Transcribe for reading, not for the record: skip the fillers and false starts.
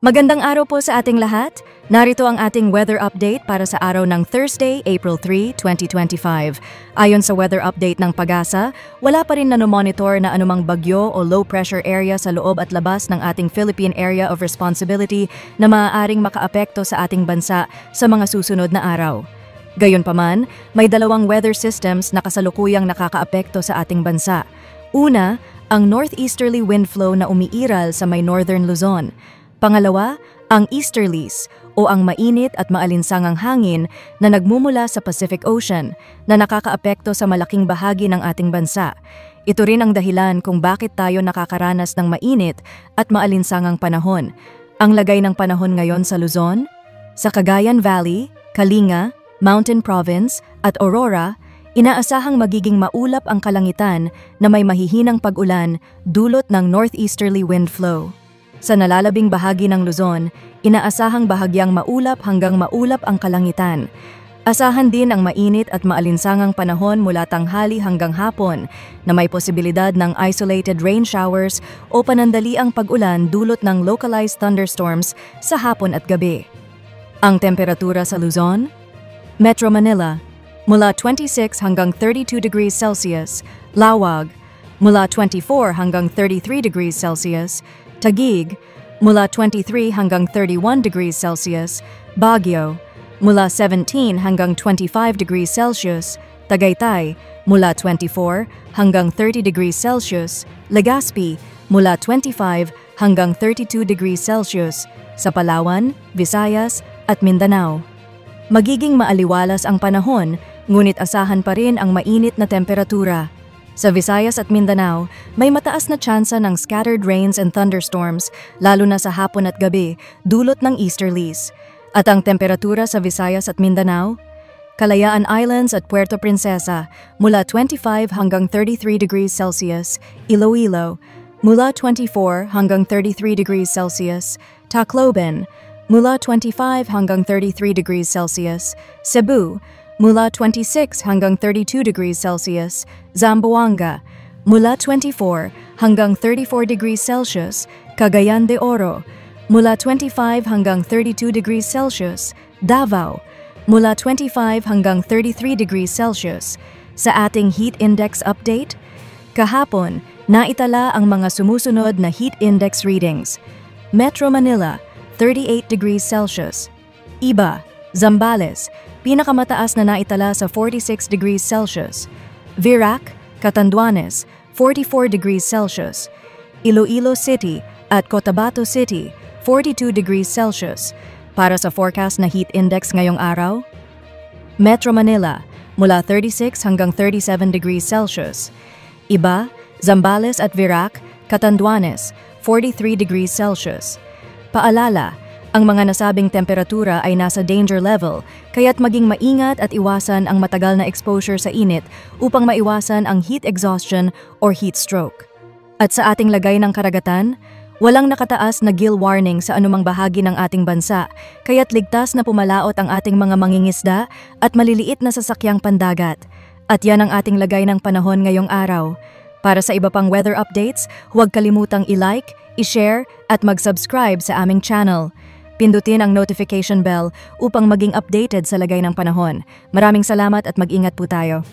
Magandang araw po sa ating lahat. Narito ang ating weather update para sa araw ng Thursday, April 3, 2025. Ayon sa weather update ng PAGASA, wala pa rin nanomonitor na anumang bagyo o low pressure area sa loob at labas ng ating Philippine Area of Responsibility na maaaring makaapekto sa ating bansa sa mga susunod na araw. Gayunpaman, may dalawang weather systems na kasalukuyang nakakaapekto sa ating bansa. Una, ang northeasterly wind flow na umiiral sa may northern Luzon. Pangalawa, ang easterlies o ang mainit at maalinsangang hangin na nagmumula sa Pacific Ocean na nakakaapekto sa malaking bahagi ng ating bansa. Ito rin ang dahilan kung bakit tayo nakakaranas ng mainit at maalinsangang panahon. Ang lagay ng panahon ngayon sa Luzon, sa Cagayan Valley, Kalinga, Mountain Province at Aurora, inaasahang magiging maulap ang kalangitan na may mahihinang pag-ulan dulot ng northeasterly wind flow. Sa nalalabing bahagi ng Luzon, inaasahang bahagyang maulap hanggang maulap ang kalangitan. Asahan din ang mainit at maalinsangang panahon mula tanghali hanggang hapon na may posibilidad ng isolated rain showers o panandaliang pag-ulan dulot ng localized thunderstorms sa hapon at gabi. Ang temperatura sa Luzon, Metro Manila, mula 26 hanggang 32 degrees Celsius, Lawag, mula 24 hanggang 33 degrees Celsius, Taguig, mula 23 hanggang 31 degrees Celsius, Baguio, mula 17 hanggang 25 degrees Celsius, Tagaytay, mula 24 hanggang 30 degrees Celsius, Legazpi, mula 25 hanggang 32 degrees Celsius, sa Palawan, Visayas at Mindanao. Magiging maaliwalas ang panahon, ngunit asahan pa rin ang mainit na temperatura. Sa Visayas at Mindanao, may mataas na tsansa ng scattered rains and thunderstorms, lalo na sa hapon at gabi, dulot ng easterlies. At ang temperatura sa Visayas at Mindanao, Kalayaan Islands at Puerto Princesa, mula 25 hanggang 33 degrees Celsius, Iloilo, mula 24 hanggang 33 degrees Celsius, Tacloban, mula 25 hanggang 33 degrees Celsius, Cebu, mula 26 hanggang 32 degrees Celsius, Zamboanga, mula 24 hanggang 34 degrees Celsius, Cagayan de Oro, mula 25 hanggang 32 degrees Celsius, Davao, mula 25 hanggang 33 degrees Celsius. Sa ating heat index update, kahapon, naitala ang mga sumusunod na heat index readings. Metro Manila, 38 degrees Celsius. Iba, Zambales, pinakamataas na naitala sa 46 degrees Celsius. Virac, Catanduanes, 44 degrees Celsius. Iloilo City at Cotabato City, 42 degrees Celsius. Para sa forecast na heat index ngayong araw, Metro Manila, mula 36 hanggang 37 degrees Celsius. Iba, Zambales at Virac, Catanduanes, 43 degrees Celsius. Paalala, ang mga nasabing temperatura ay nasa danger level, kaya't maging maingat at iwasan ang matagal na exposure sa init upang maiwasan ang heat exhaustion or heat stroke. At sa ating lagay ng karagatan, walang nakataas na gill warning sa anumang bahagi ng ating bansa, kaya't ligtas na pumalaot ang ating mga mangingisda at maliliit na sasakyang pandagat. At yan ang ating lagay ng panahon ngayong araw. Para sa iba pang weather updates, huwag kalimutang i-like, i-share at mag-subscribe sa aming channel. Pindutin ang notification bell upang maging updated sa lagay ng panahon. Maraming salamat at mag-ingat po tayo.